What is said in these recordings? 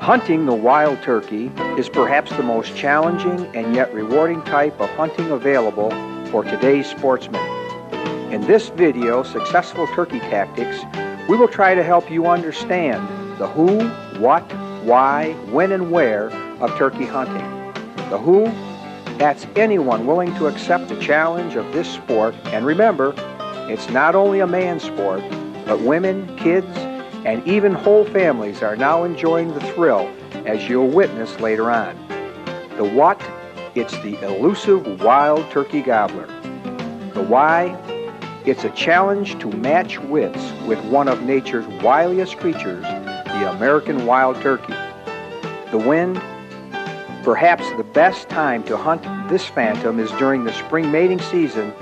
Hunting the wild turkey is perhaps the most challenging and yet rewarding type of hunting available for today's sportsmen. In this video, Successful Turkey Tactics, we will try to help you understand the who, what, why, when, and where of turkey hunting. The who, that's anyone willing to accept the challenge of this sport, and remember, it's not only a man's sport, but women, kids, and even whole families are now enjoying the thrill, as you'll witness later on. The what, it's the elusive wild turkey gobbler. The why, it's a challenge to match wits with one of nature's wiliest creatures, the American wild turkey. The when, perhaps the best time to hunt this phantom is during the spring mating season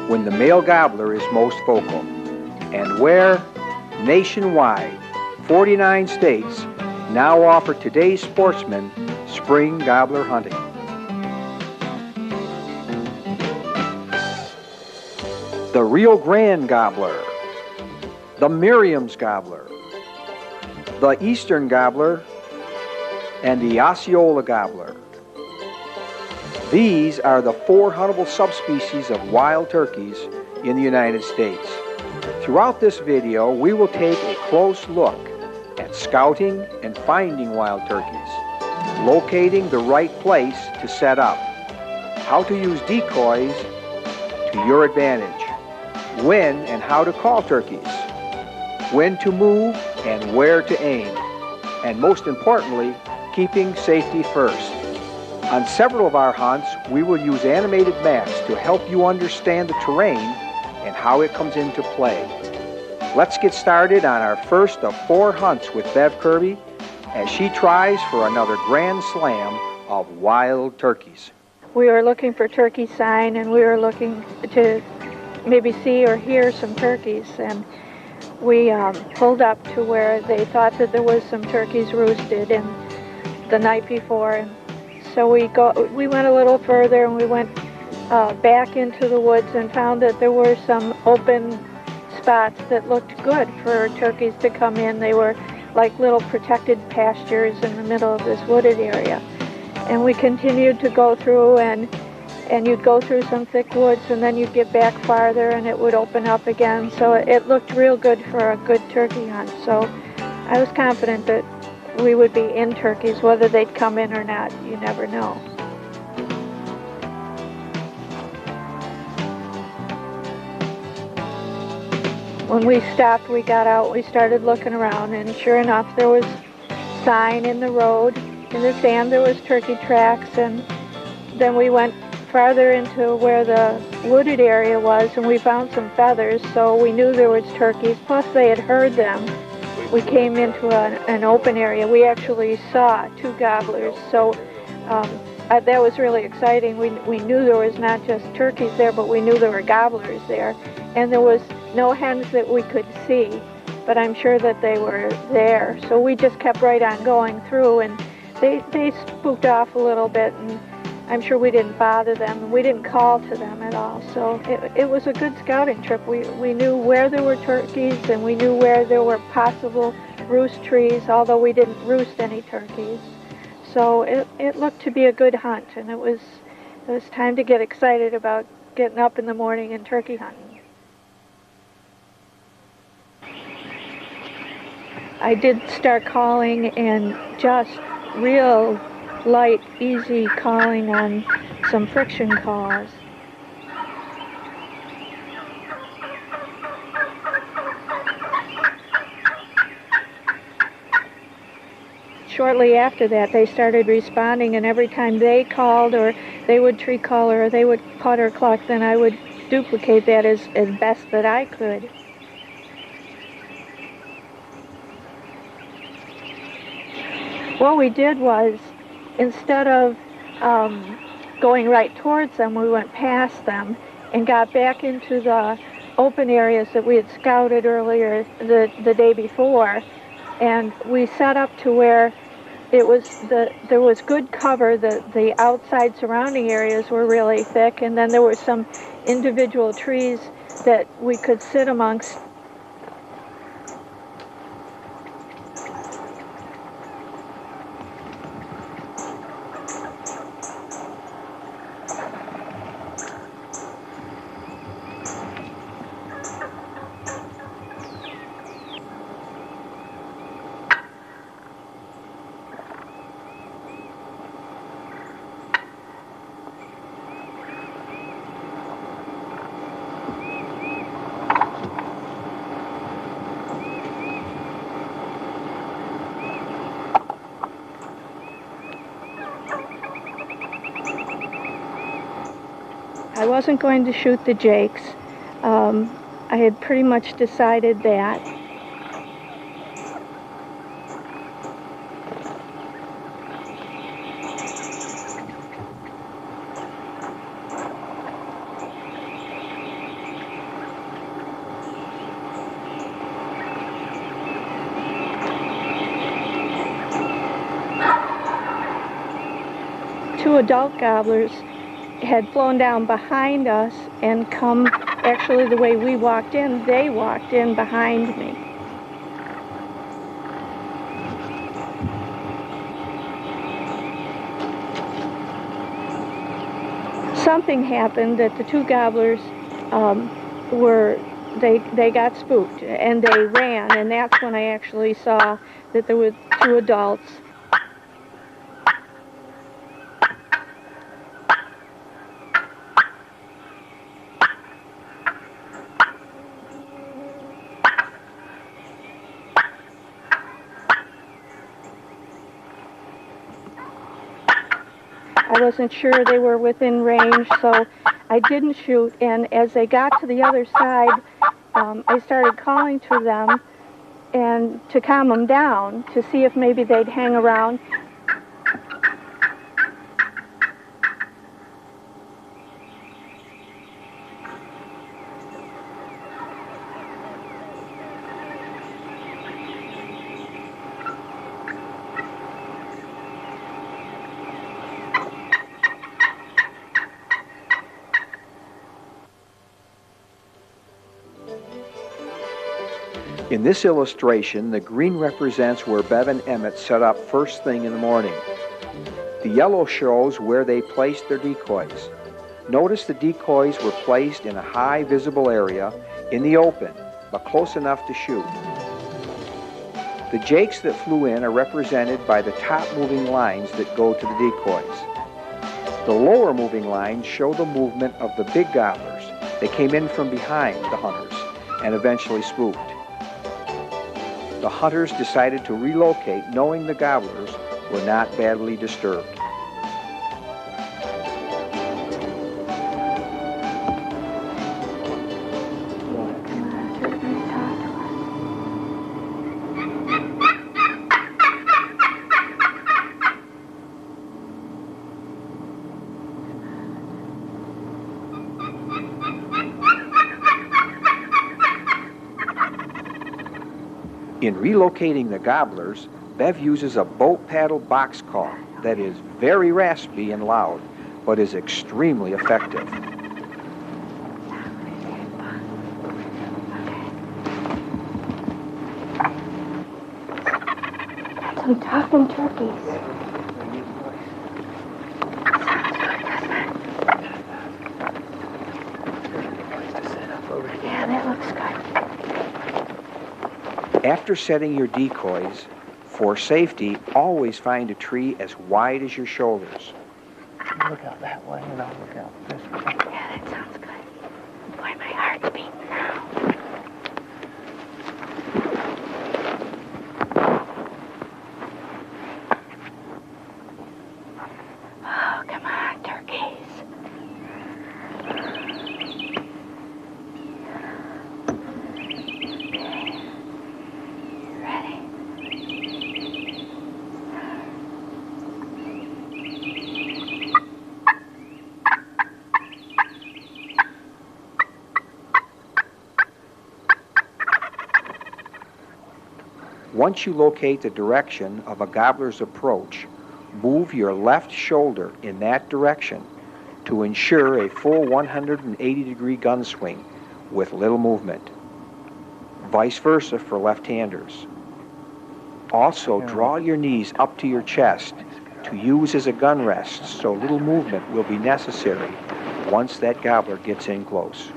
when the male gobbler is most vocal. And where, nationwide, 49 states now offer today's sportsmen spring gobbler hunting. The Rio Grande gobbler, the Merriam's gobbler, the Eastern gobbler, and the Osceola gobbler. These are the 4 huntable subspecies of wild turkeys in the United States. Throughout this video, we will take a close look at scouting and finding wild turkeys, locating the right place to set up, how to use decoys to your advantage, when and how to call turkeys, when to move and where to aim, and most importantly, keeping safety first. On several of our hunts, we will use animated maps to help you understand the terrain and how it comes into play. Let's get started on our first of 4 hunts with Bev Kirby as she tries for another grand slam of wild turkeys. We were looking for turkey sign, and we were looking to maybe see or hear some turkeys, and we pulled up to where they thought that there was some turkeys roosted in the night before. And so we went a little further, and we went back into the woods and found that there were some open spots that looked good for turkeys to come in. They were like little protected pastures in the middle of this wooded area. And we continued to go through, and you'd go through some thick woods, and then you'd get back farther and it would open up again. So it looked real good for a good turkey hunt. So I was confident that we would be in turkeys, whether they'd come in or not. You never know. When we stopped, we got out, we started looking around, and sure enough, there was sign in the road. In the sand, there was turkey tracks, and then we went farther into where the wooded area was, and we found some feathers, so we knew there was turkeys, plus they had heard them. We came into an open area. We actually saw 2 gobblers, so that was really exciting. We knew there was not just turkeys there, but we knew there were gobblers there, and there was no hens that we could see, but I'm sure that they were there. So we just kept right on going through, and they spooked off a little bit, and I'm sure we didn't bother them, and we didn't call to them at all. So it was a good scouting trip. We knew where there were turkeys, and we knew where there were possible roost trees, although we didn't roost any turkeys. So it looked to be a good hunt, and it was time to get excited about getting up in the morning and turkey hunting. I did start calling, and just real light, easy calling on some friction calls. Shortly after that, they started responding, and every time they called, or they would tree call, or they would putter cluck, then I would duplicate that as best that I could. What we did was, instead of going right towards them, we went past them and got back into the open areas that we had scouted earlier the day before, and we set up to where there was good cover. The outside surrounding areas were really thick, and then there were some individual trees that we could sit amongst. I wasn't going to shoot the jakes. I had pretty much decided that. Two adult gobblers had flown down behind us and come, actually the way we walked in, they walked in behind me. Something happened that the two gobblers they got spooked and they ran, and that's when I actually saw that there were two adults. I wasn't sure they were within range, so I didn't shoot, and as they got to the other side, I started calling to them and to calm them down, to see if maybe they'd hang around. In this illustration, the green represents where Bev and Emmett set up first thing in the morning. The yellow shows where they placed their decoys. Notice the decoys were placed in a high visible area in the open, but close enough to shoot. The jakes that flew in are represented by the top moving lines that go to the decoys. The lower moving lines show the movement of the big gobblers. They came in from behind the hunters and eventually spooked. The hunters decided to relocate, knowing the gobblers were not badly disturbed. In relocating the gobblers, Bev uses a boat paddle box call that is very raspy and loud, but is extremely effective. Some talking turkeys. Yeah, that looks good. After setting your decoys, for safety, always find a tree as wide as your shoulders. Look out that way and I'll look out this way. Yeah, that sounds good. Boy, my heart's beating now. Oh, come on, turkeys. Once you locate the direction of a gobbler's approach, move your left shoulder in that direction to ensure a full 180-degree gun swing with little movement. Vice versa for left-handers. Also, draw your knees up to your chest to use as a gun rest, so little movement will be necessary once that gobbler gets in close.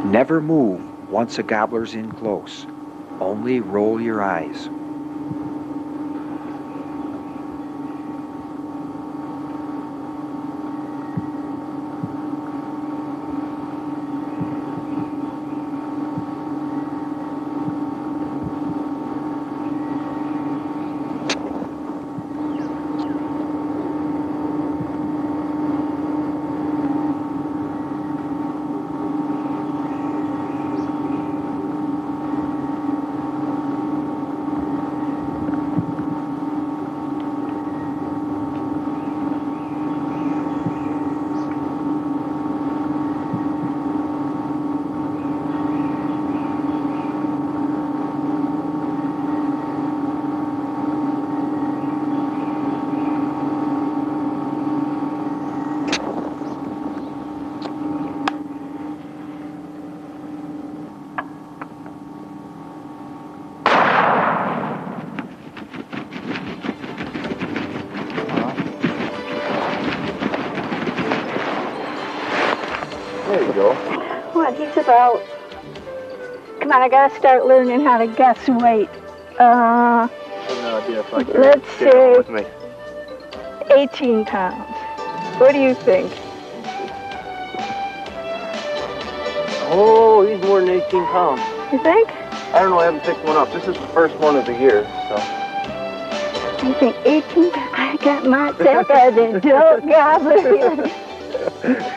Never move once a gobbler's in close. Only roll your eyes. There you go. What, he's about... Come on, I gotta start learning how to guess weight. I have no idea if I can Let's get on with say me. 18 pounds. What do you think? Oh, he's more than 18 pounds. You think? I don't know, I haven't picked one up. This is the first one of the year, so. I think 18 pounds. I got myself as an adult gobbler here.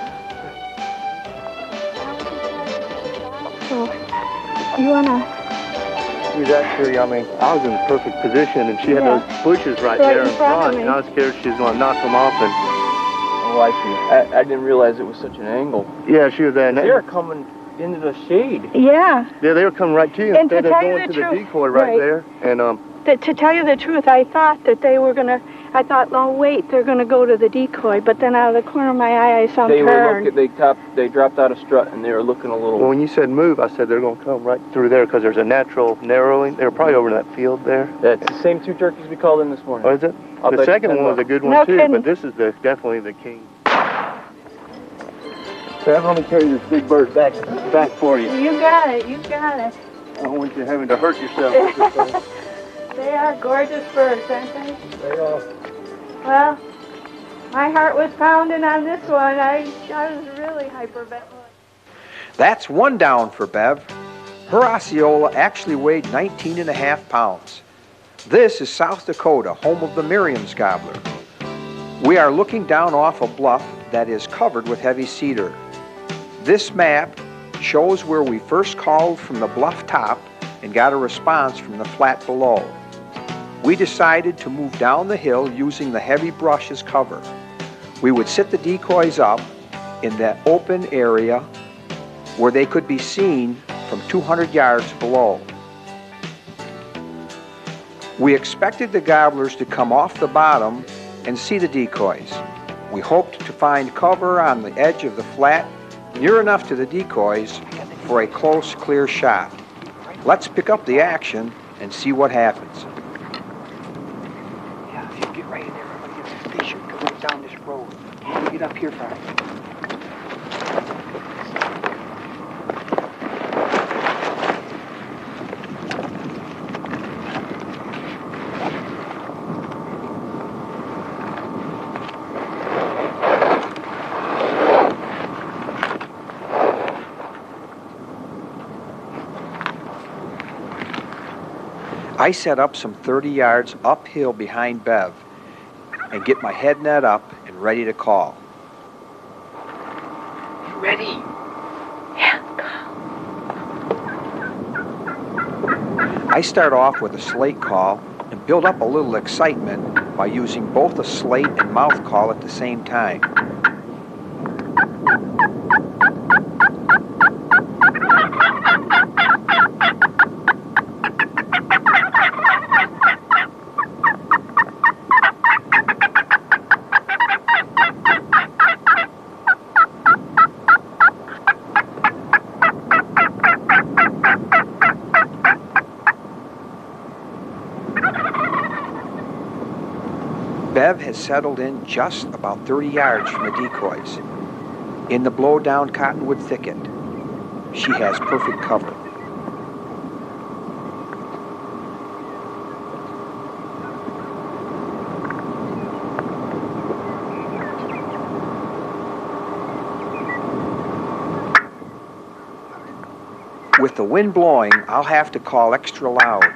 So, you wanna... She's actually, I mean, I was in the perfect position, and she had Yeah. those bushes right Right there in in front of front, me. and I was scared she was going to knock them off. And oh, I see. I didn't realize it was such an angle. Yeah, she was there. They were coming into the shade. Yeah. Yeah, they were coming right to you And to instead of tell you going the to the truth, decoy right there. And To tell you the truth, I thought that they were gonna... I thought, oh wait, they're gonna go to the decoy. But then out of the corner of my eye, I saw them turn. they dropped out a strut, and they were looking a little. Well, when you said move, I said they're going to come right through there because there's a natural narrowing. They were probably over in that field there. That's the same two turkeys we called in this morning. Oh, is it? The second one was a good one No too, kidding. but this is definitely the king. So I'm going to carry this big bird back for you. You got it, you got it. I don't want you having to hurt yourself. They are gorgeous birds, aren't they? They are. Well, my heart was pounding on this one. I was really hyperventilating. That's one down for Bev. Her Osceola actually weighed 19.5 pounds. This is South Dakota, home of the Miriam's gobbler. We are looking down off a bluff that is covered with heavy cedar. This map shows where we first called from the bluff top and got a response from the flat below. We decided to move down the hill using the heavy brush as cover. We would sit the decoys up in that open area where they could be seen from 200 yards below. We expected the gobblers to come off the bottom and see the decoys. We hoped to find cover on the edge of the flat near enough to the decoys for a close, clear shot. Let's pick up the action and see what happens. Yeah, if you get right in there, they should go right down this road. You get up here first. I set up some 30 yards uphill behind Bev and get my head net up and ready to call. You ready? Yeah, I start off with a slate call and build up a little excitement by using both a slate and mouth call at the same time. Bev has settled in just about 30 yards from the decoys. In the blow-down cottonwood thicket, she has perfect cover. With the wind blowing, I'll have to call extra loud.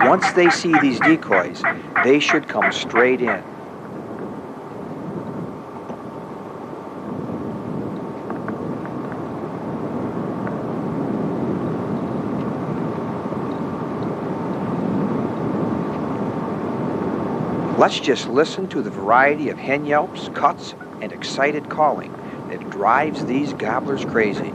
Once they see these decoys, they should come straight in. Let's just listen to the variety of hen yelps, cuts, and excited calling that drives these gobblers crazy.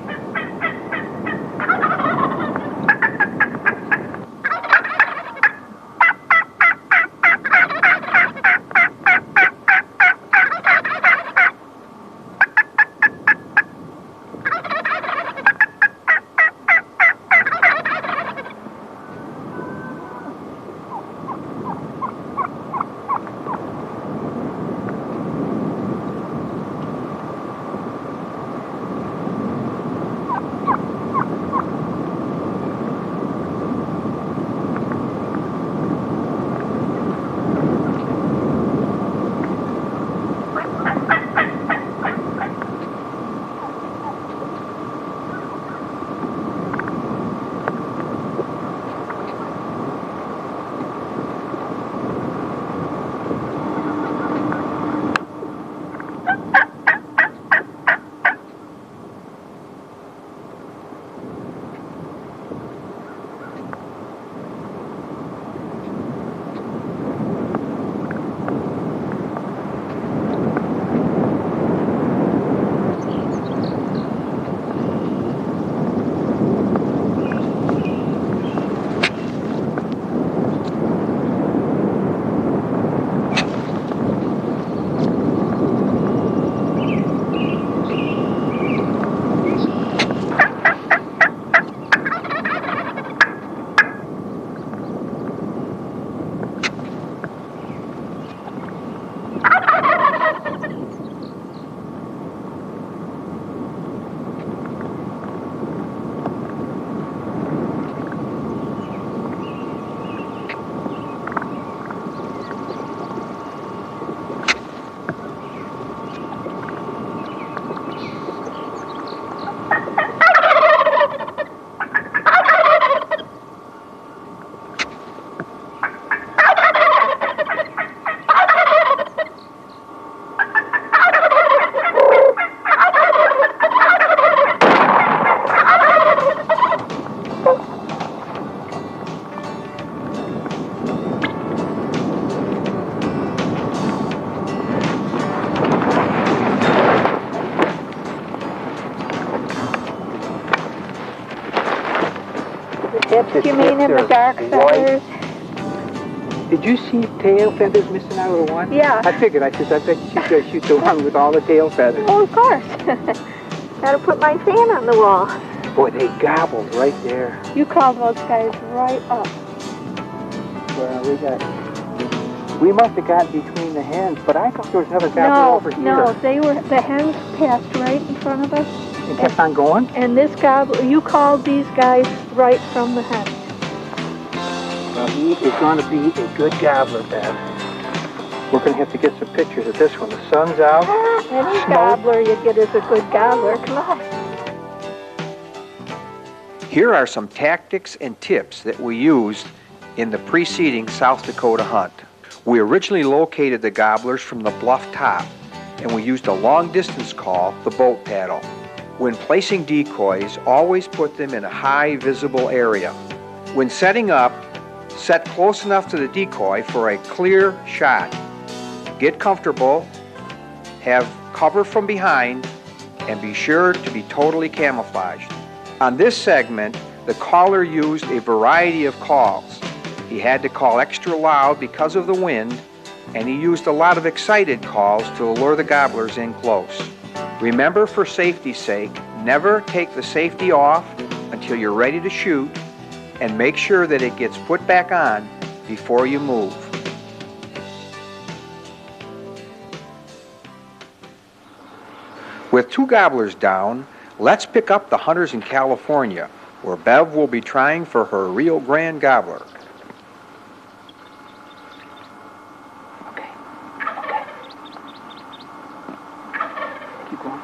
tips, you mean, in the dark feathers? Did you see tail feathers missing out of the one? Yeah. I figured. I bet she's going to shoot the one with all the tail feathers. Oh, of course. Gotta put my fan on the wall. Boy, they gobbled right there. You called those guys right up. Well, we must have gotten between the hens, but I thought there was another gobbler over here. No, the hens passed right in front of us. And kept on going? And this gobbler, you called these guys right from the hens. Well, he is going to be a good gobbler, Bev. We're going to have to get some pictures of this one. The sun's out. Any gobbler you get is a good gobbler. Come on. Here are some tactics and tips that we used in the preceding South Dakota hunt. We originally located the gobblers from the bluff top, and we used a long-distance call, the boat paddle. When placing decoys, always put them in a high visible area. When setting up, set close enough to the decoy for a clear shot. Get comfortable, have cover from behind, and be sure to be totally camouflaged. On this segment, the caller used a variety of calls. He had to call extra loud because of the wind, and he used a lot of excited calls to lure the gobblers in close. Remember, for safety's sake, never take the safety off until you're ready to shoot, and make sure that it gets put back on before you move. With 2 gobblers down, let's pick up the hunters in California, where Bev will be trying for her Rio Grande gobbler. Okay. Keep going.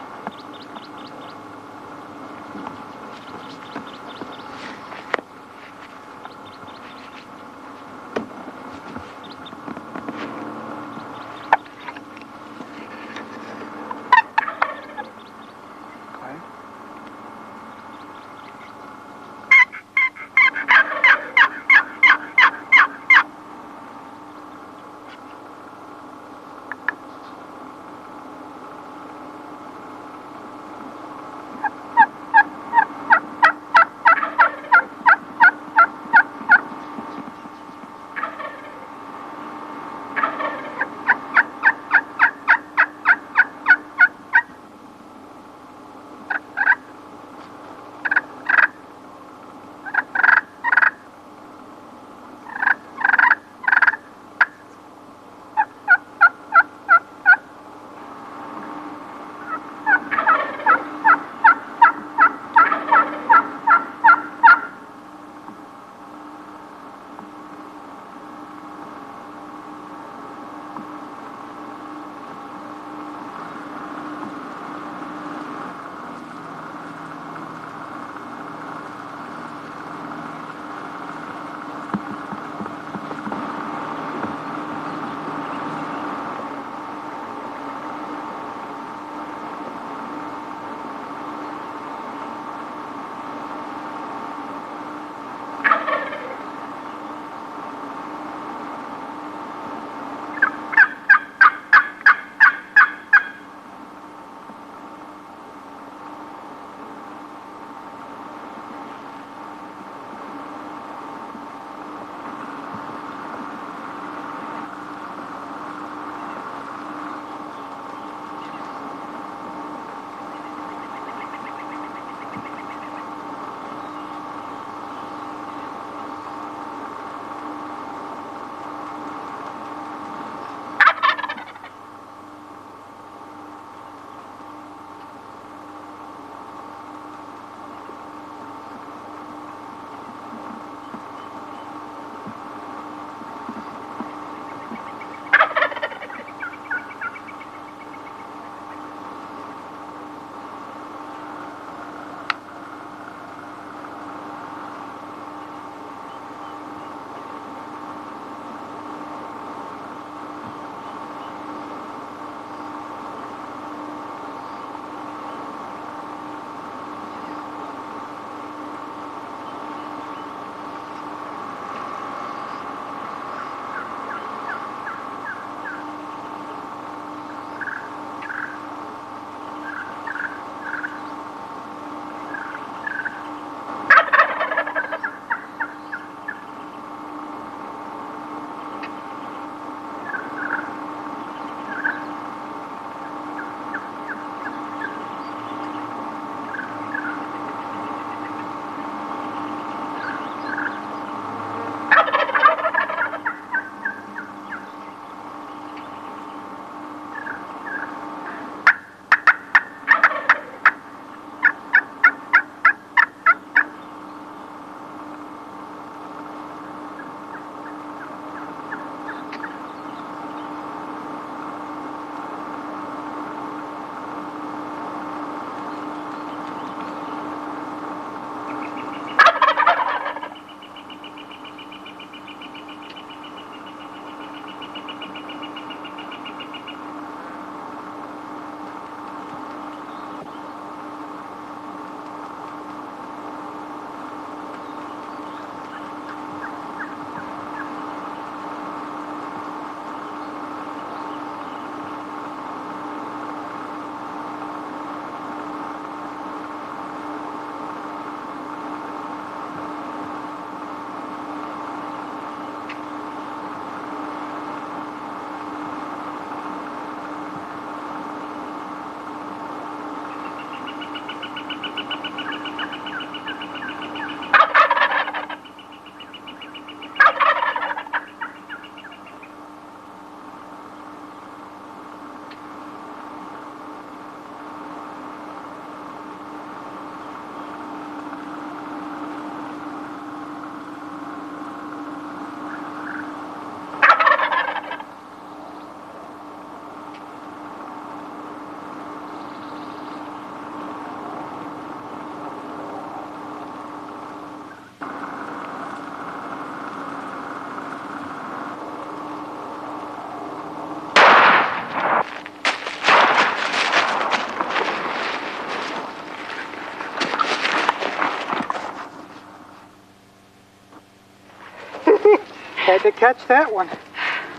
Had to catch that one.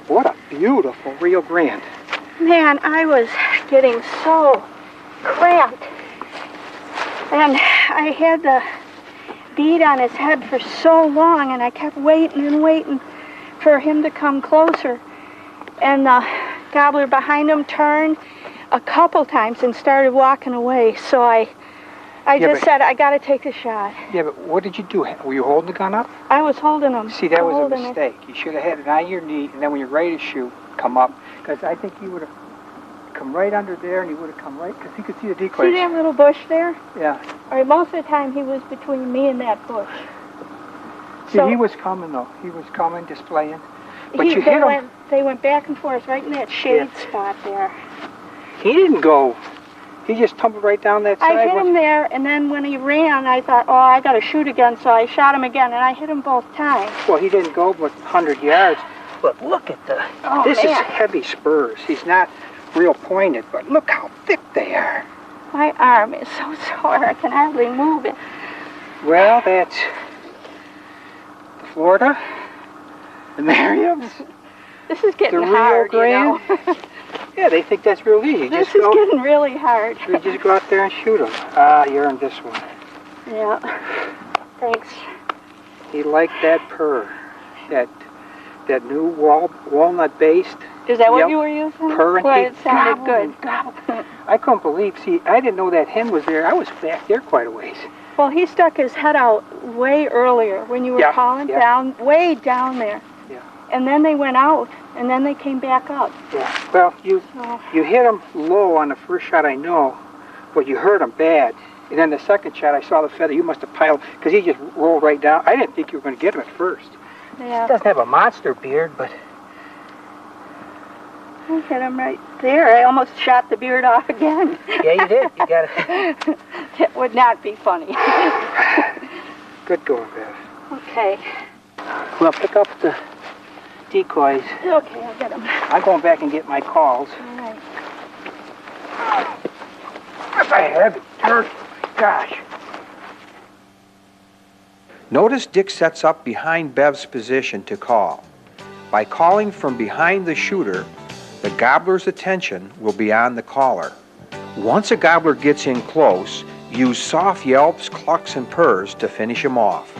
What a beautiful Rio Grande. Man, I was getting so cramped. And I had the bead on his head for so long, and I kept waiting and waiting for him to come closer. And the gobbler behind him turned a couple times and started walking away. So I just said, I got to take the shot. Yeah, but what did you do? Were you holding the gun up? I was holding him. See, that was a mistake. You should have had it on your knee, and then when you're ready to shoot, come up. Because I think you would have come right under there, and he would have come right, because he could see the decoys. See that little bush there? Yeah. All right, most of the time he was between me and that bush. See, he was coming, though. He was coming, displaying. But you hit him. They went back and forth right in that shade spot there. He didn't go. He just tumbled right down that side. I hit him there, and then when he ran, I thought, oh, I got to shoot again, so I shot him again, and I hit him both times. Well, he didn't go but 100 yards. But look at the... Oh, this man. is heavy spurs. He's not real pointed, but look how thick they are. My arm is so sore, I can hardly move it. Well, that's the Florida, the Merriams. This is getting the hard, Rio Grande. you know. Yeah, they think that's real easy. This is getting really hard. You just go out there and shoot them. Ah, you're in this one. Yeah. Thanks. He liked that purr, that new walnut-based. Is that what you were using? Purr, and Boy, it sounded good. I couldn't believe. See, I didn't know that hen was there. I was back there quite a ways. Well, he stuck his head out way earlier when you were calling down, way down there. Yeah. And then they went out, and then they came back up. Yeah. Well, you hit him low on the first shot, I know, but you hurt him bad. And then the second shot, I saw the feather. You must have piled, because he just rolled right down. I didn't think you were going to get him at first. Yeah. He doesn't have a monster beard, but... I hit him right there. I almost shot the beard off again. Yeah, you did. You got it. That would not be funny. Good going, Bev. Okay. Well, pick up the decoys. Okay, I'll get them. I'm going back and get my calls. All right. That's a heavy turkey. Gosh. Notice Dick sets up behind Bev's position to call. By calling from behind the shooter, the gobbler's attention will be on the caller. Once a gobbler gets in close, use soft yelps, clucks, and purrs to finish him off.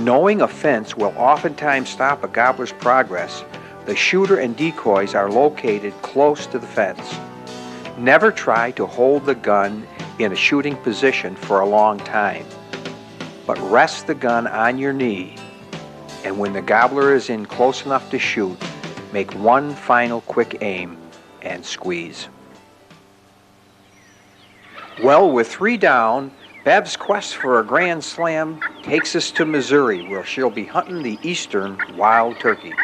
Knowing a fence will oftentimes stop a gobbler's progress, the shooter and decoys are located close to the fence. Never try to hold the gun in a shooting position for a long time, but rest the gun on your knee, and when the gobbler is in close enough to shoot, make one final quick aim and squeeze. Well, with 3 down, Bev's quest for a grand slam takes us to Missouri, where she'll be hunting the eastern wild turkey.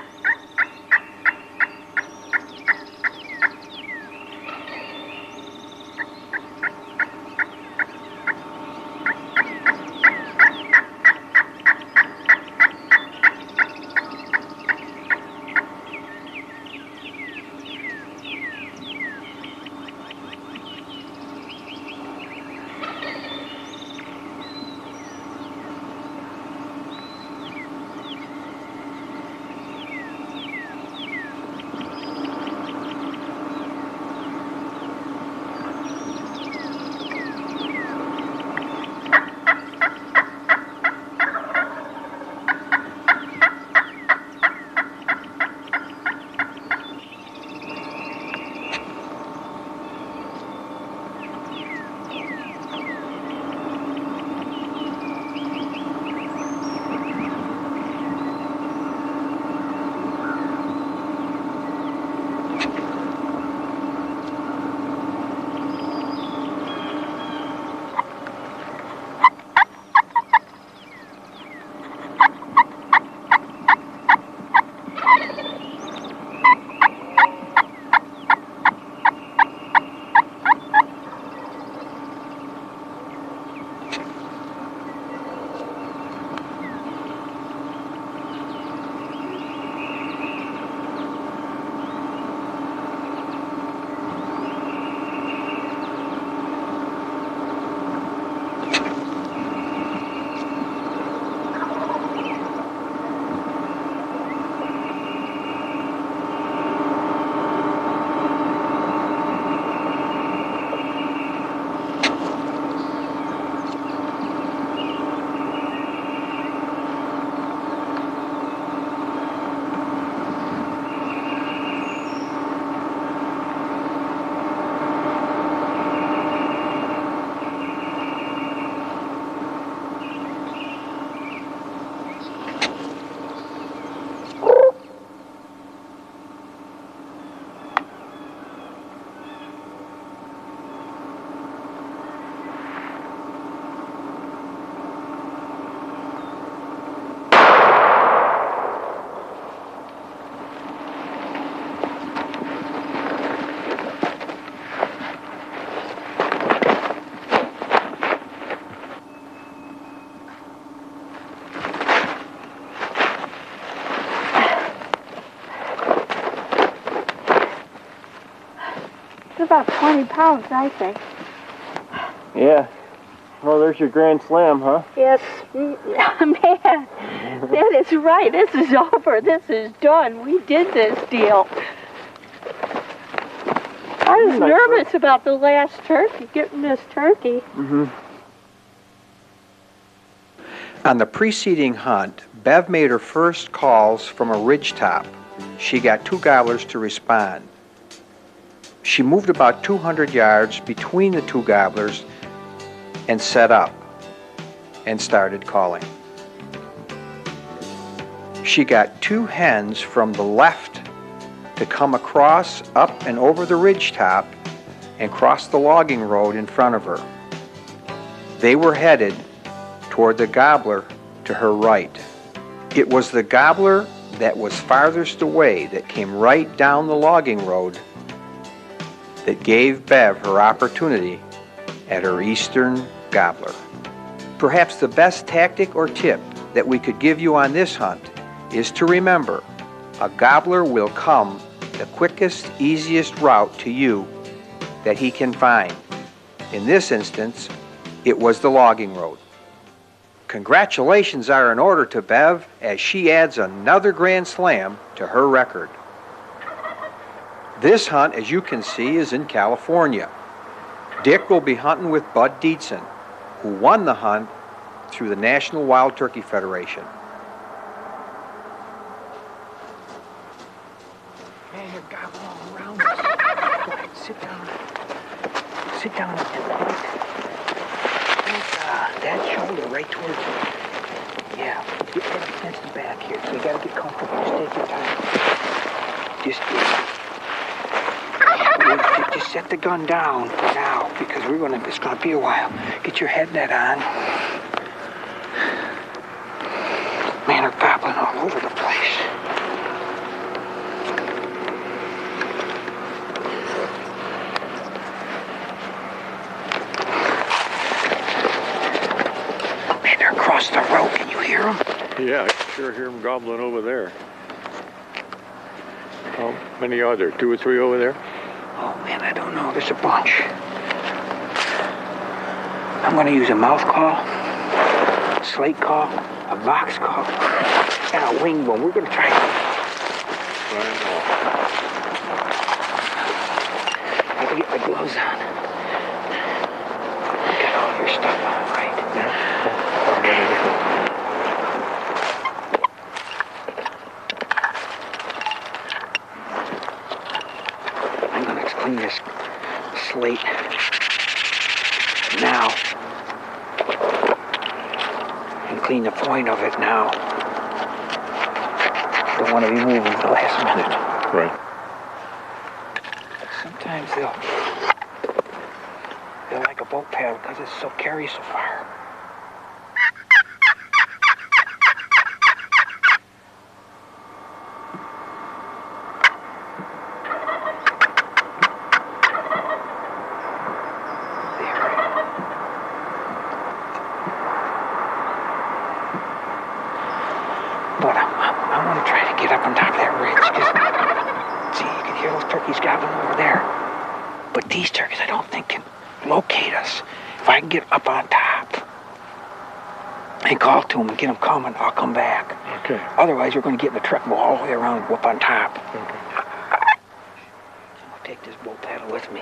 about 20 pounds, I think. Yeah. Well, there's your grand slam, huh? Yes, man, that is right. This is over. This is done. We did this deal. I was nervous about the last turkey, getting this turkey. On the preceding hunt, Bev made her first calls from a ridgetop. She got 2 gobblers to respond. She moved about 200 yards between the 2 gobblers and set up and started calling. She got 2 hens from the left to come across, up and over the ridgetop and cross the logging road in front of her. They were headed toward the gobbler to her right. It was the gobbler that was farthest away that came right down the logging road that gave Bev her opportunity at her eastern gobbler. Perhaps the best tactic or tip that we could give you on this hunt is to remember a gobbler will come the quickest, easiest route to you that he can find. In this instance, it was the logging road. Congratulations are in order to Bev as she adds another grand slam to her record. This hunt, as you can see, is in California. Dick will be hunting with Bud Dietzen, who won the hunt through the National Wild Turkey Federation. Man, you're gobbling all around us. Go ahead, sit down. Sit down and point. That shoulder right towards you. Yeah, get that against the back here. So you gotta get comfortable. Just take your time. Just set the gun down for now, because it's gonna be a while. Get your head net on. Man, they're gobbling all over the place. Man, they're across the road. Can you hear them? Yeah, I can sure hear them gobbling over there. How many are there? 2 or 3 over there? Oh man, I don't know. There's a bunch. I'm going to use a mouth call, a slate call, a box call, and a wing one. We're going to try it. I have to get my gloves on. You got all your stuff on, right? Yeah. Clean this slate now and clean the point of it now. Don't want to be moving at the last minute. Right. Sometimes they'll like a boat paddle because it carries so far. But I want to try to get up on top of that ridge. See, you can hear those turkeys gobbling over there. But these turkeys, I don't think, can locate us. If I can get up on top and call to them and get them coming, I'll come back. Okay. Otherwise, we're going to get in the truck and go all the way around and go up on top. Okay. I'll take this boat paddle with me.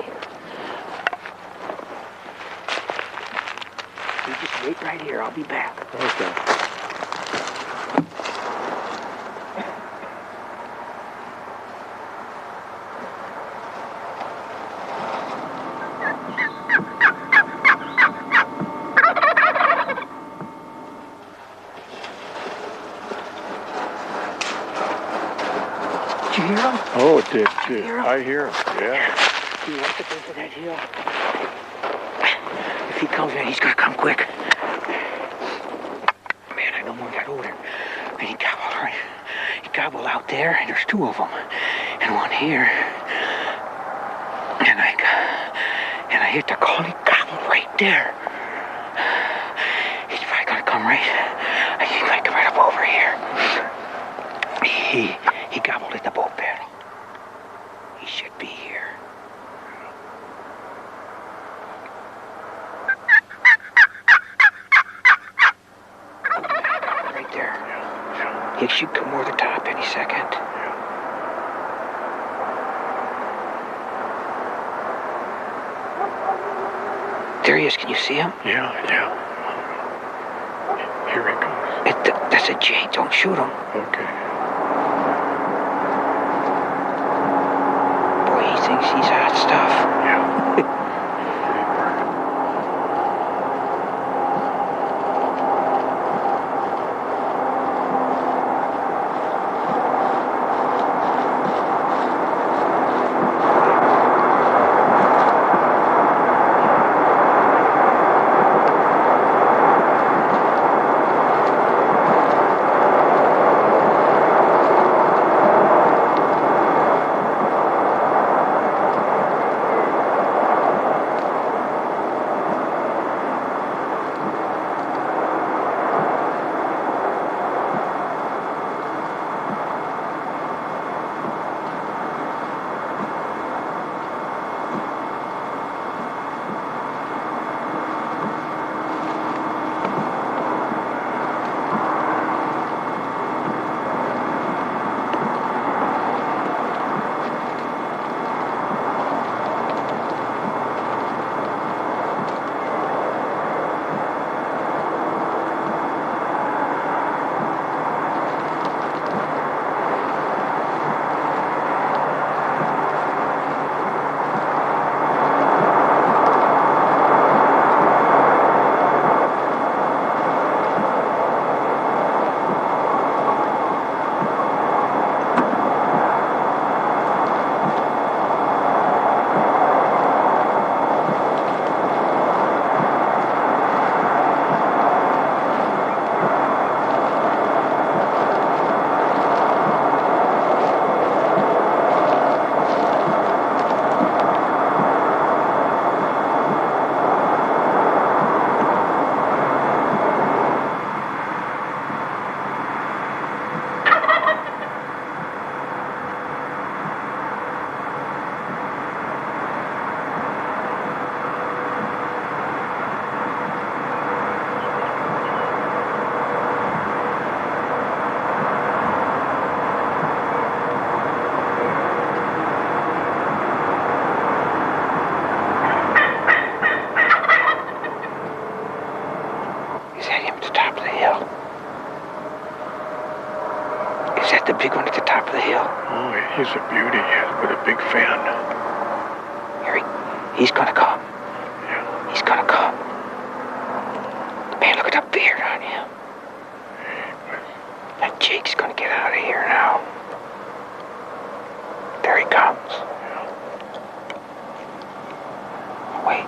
You just wait right here. I'll be back. Okay. Did you hear him? Oh, did hear him? I hear him, yeah. Do you want to go for that hill? If he comes in, he's going to come quick. Man, I know one got over there. And he gobbled right. He gobbled out there, and there's 2 of them. And one here. And I hit the call, and he gobbled right there. He's probably going to come right. He's like right up over here. He gobbled at the boat paddle. He should be here. He should come over the top any second. There he is. Can you see him? Yeah. Here he comes. That's a jay. Don't shoot him. Okay. Boy, he thinks he's hot stuff. Yeah. The big one at the top of the hill. Oh, he's a beauty, with a big fan. Here he's gonna come. Yeah. He's gonna come. Man, look at the beard on him. That Jake's gonna get out of here now. There he comes. Wait.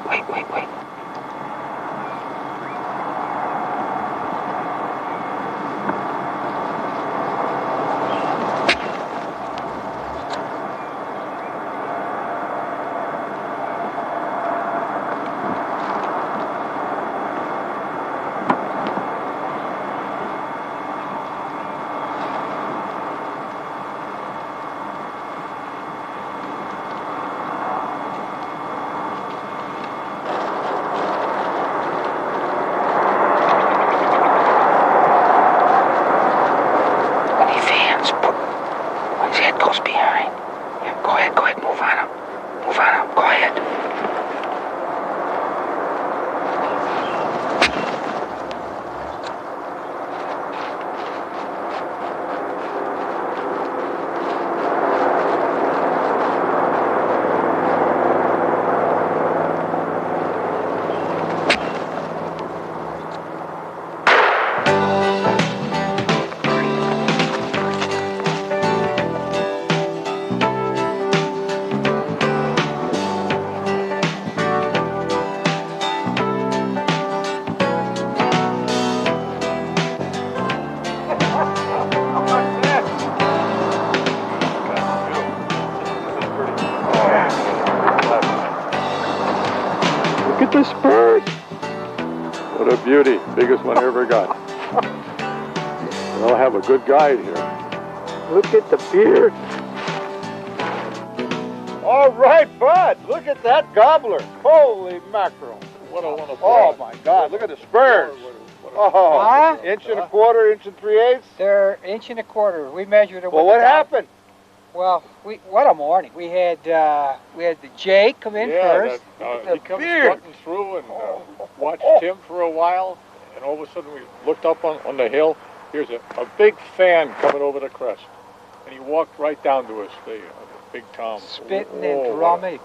Look at this bird. What a beauty. Biggest one I ever got. I'll have a good guide here. Look at the beard. All right, Bud. Look at that gobbler. Holy mackerel. What a wonderful. Oh, my God. Look at the spurs. What Oh, Huh? inch and a quarter, inch and 3/8? They're inch and a quarter. We measured it. Well, what happened? Well, what a morning. We had the Jake come in first. He comes strutting through and watched him for a while, and all of a sudden we looked up on the hill. Here's a big fan coming over the crest, and he walked right down to us, the big Tom. Spitting and drumming.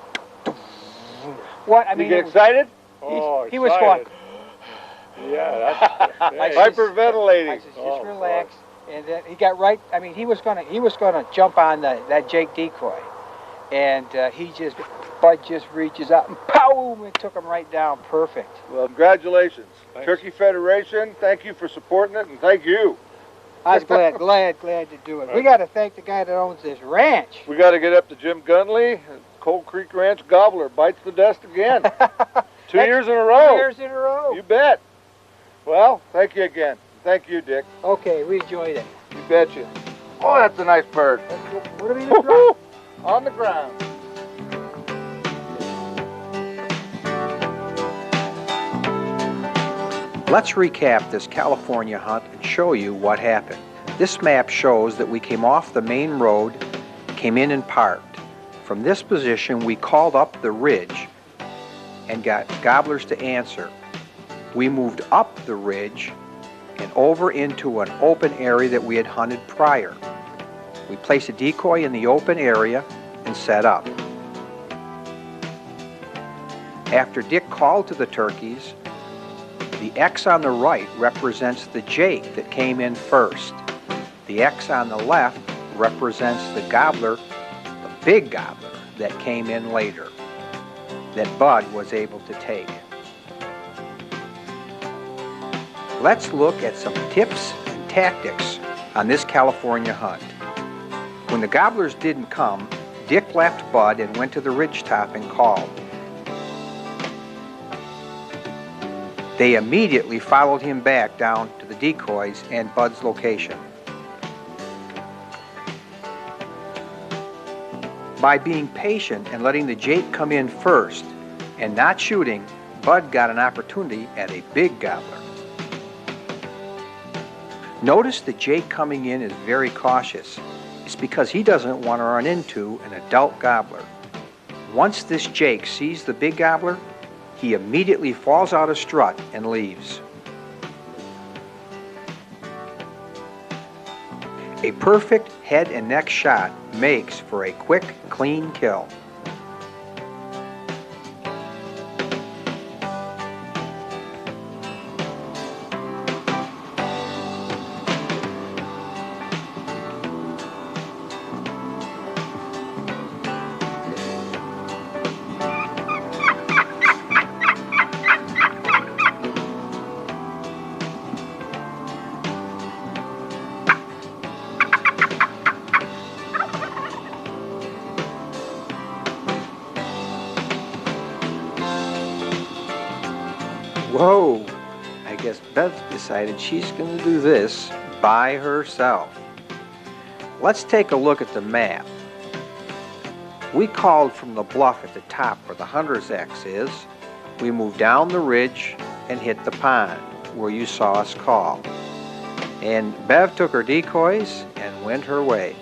What? I mean, you get excited? He was going. Yeah, that's hyperventilating. I said, just relax. And then he got right. I mean, he was gonna jump on that Jake decoy, and Bud just reaches out and pow! It took him right down. Perfect. Well, congratulations, Thanks. Turkey Federation. Thank you for supporting it, and thank you. I was glad to do it. We got to thank the guy that owns this ranch. We got to get up to Jim Gunley. Cold Creek Ranch Gobbler bites the dust again. 2 years in a row. 2 years in a row. You bet. Well, thank you again. Thank you, Dick. Okay, we enjoyed it. You betcha. Oh, that's a nice bird. What are we going to drop? On the ground. Let's recap this California hunt and show you what happened. This map shows that we came off the main road, came in and parked. From this position, we called up the ridge and got gobblers to answer. We moved up the ridge and over into an open area that we had hunted prior. We placed a decoy in the open area and set up. After Dick called to the turkeys, the X on the right represents the Jake that came in first. The X on the left represents the gobbler, the big gobbler, that came in later, that Bud was able to take. Let's look at some tips and tactics on this California hunt. When the gobblers didn't come, Dick left Bud and went to the ridgetop and called. They immediately followed him back down to the decoys and Bud's location. By being patient and letting the Jake come in first and not shooting, Bud got an opportunity at a big gobbler. Notice the Jake coming in is very cautious. It's because he doesn't want to run into an adult gobbler. Once this Jake sees the big gobbler, he immediately falls out of strut and leaves. A perfect head and neck shot makes for a quick, clean kill. Whoa, I guess Beth decided she's going to do this by herself. Let's take a look at the map. We called from the bluff at the top where the hunter's X is. We moved down the ridge and hit the pond where you saw us call. And Bev took her decoys and went her way.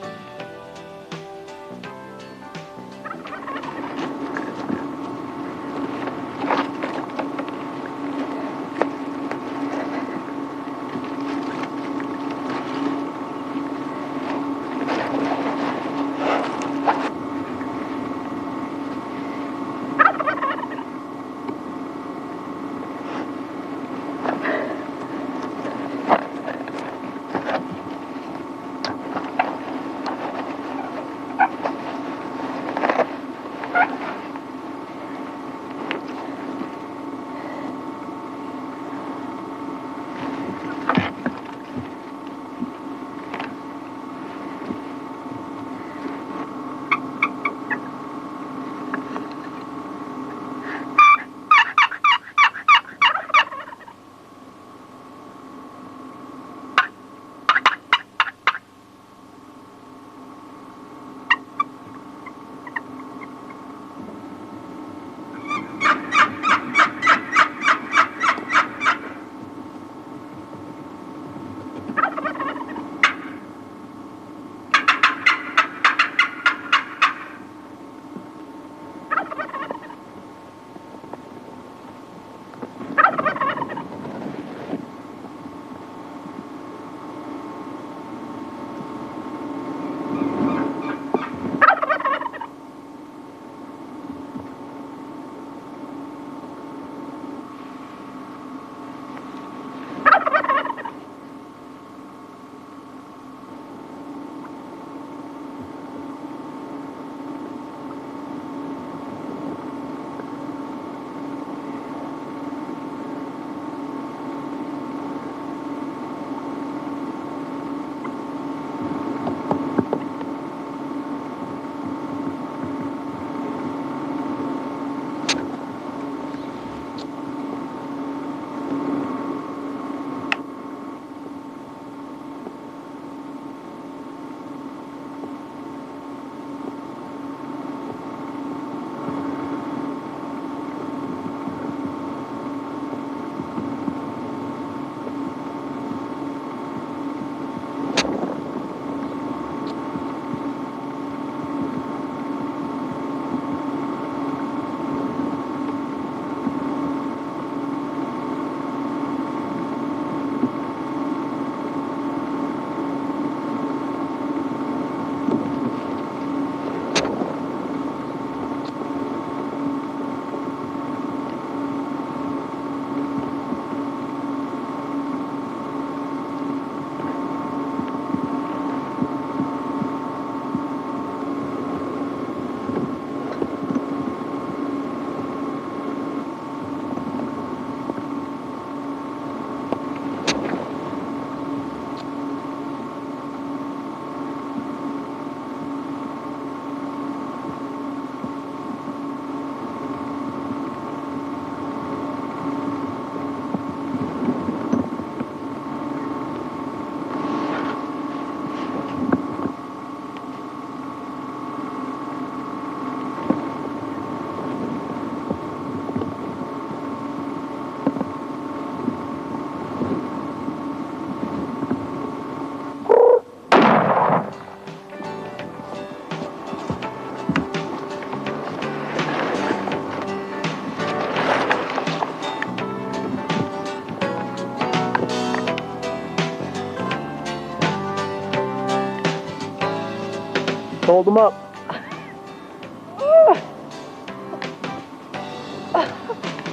Hold them up.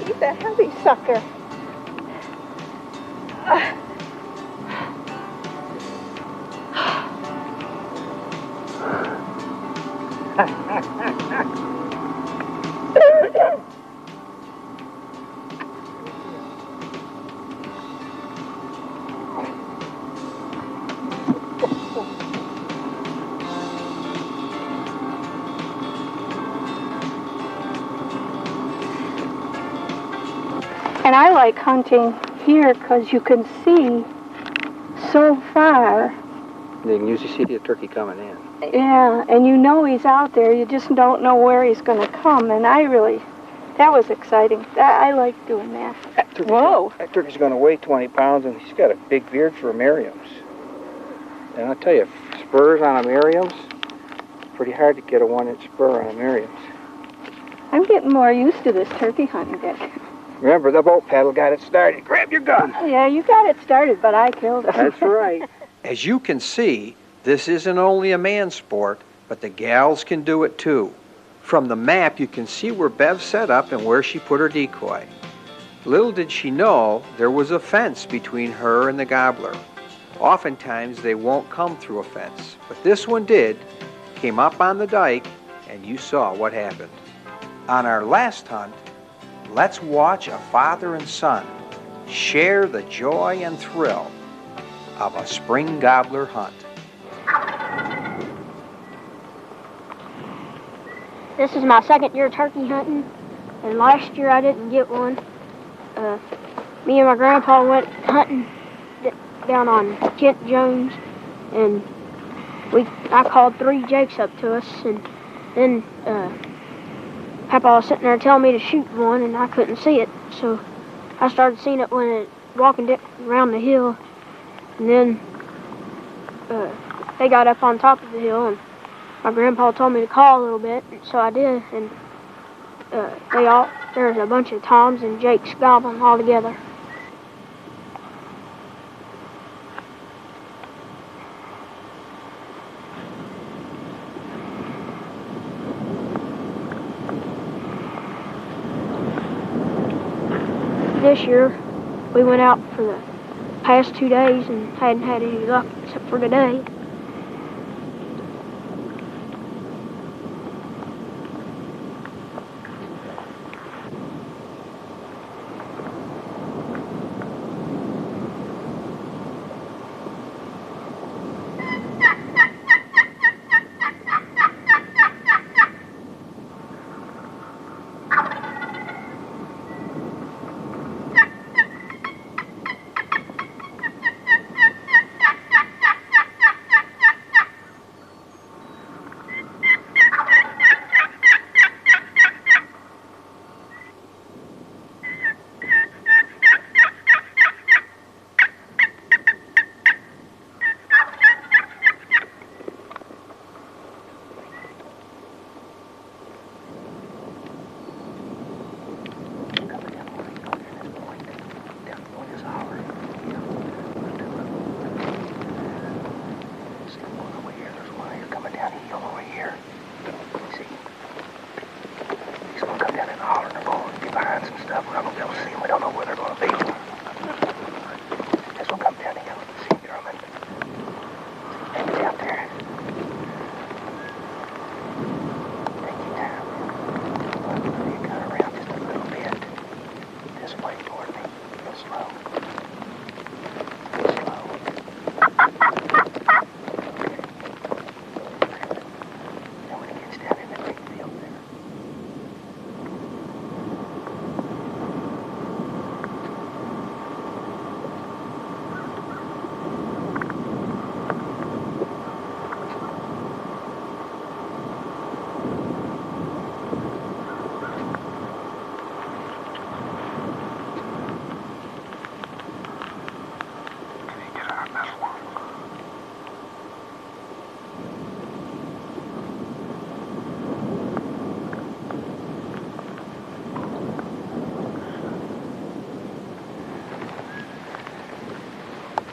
He's a heavy sucker. And I like hunting here because you can see so far. You can usually see the turkey coming in. Yeah, and you know he's out there. You just don't know where he's going to come. And that was exciting. I like doing that. Whoa. That turkey's going to weigh 20 pounds, and he's got a big beard for a Merriam's. And I'll tell you, spurs on a Merriam's, pretty hard to get a 1-inch spur on a Merriam's. I'm getting more used to this turkey hunting, Dick. Remember, the boat paddle got it started. Grab your gun. Yeah, you got it started, but I killed him. That's right. As you can see, this isn't only a man's sport, but the gals can do it too. From the map, you can see where Bev set up and where she put her decoy. Little did she know there was a fence between her and the gobbler. Oftentimes, they won't come through a fence, but this one did, came up on the dike, and you saw what happened. On our last hunt, let's watch a father and son share the joy and thrill of a spring gobbler hunt. This is my second year turkey hunting, and last year I didn't get one. Me and my grandpa went hunting down on Kent Jones, and I called 3 jakes up to us, and then Papa was sitting there telling me to shoot one, and I couldn't see it, so I started seeing it when it walking around the hill, and then they got up on top of the hill, and my grandpa told me to call a little bit, and so I did, and there's a bunch of toms and jakes gobbling all together. This year, we went out for the past 2 days and hadn't had any luck except for today.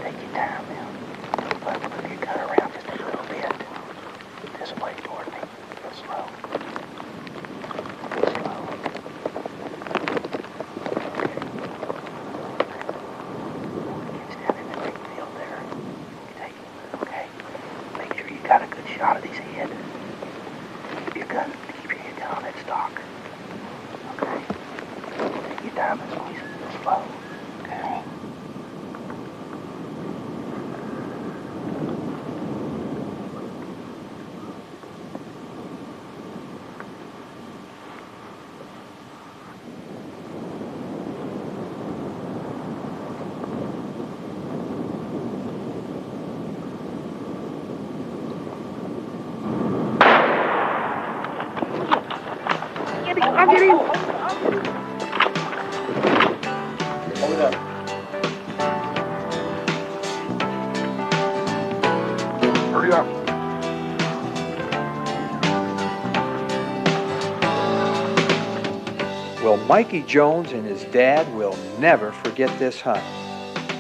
Take your time now. But you cut around just a little bit. This way toward Hurry up. Well, Mikey Jones and his dad will never forget this hunt.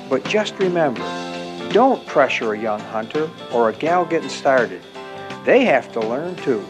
But just remember, don't pressure a young hunter or a gal getting started. They have to learn too.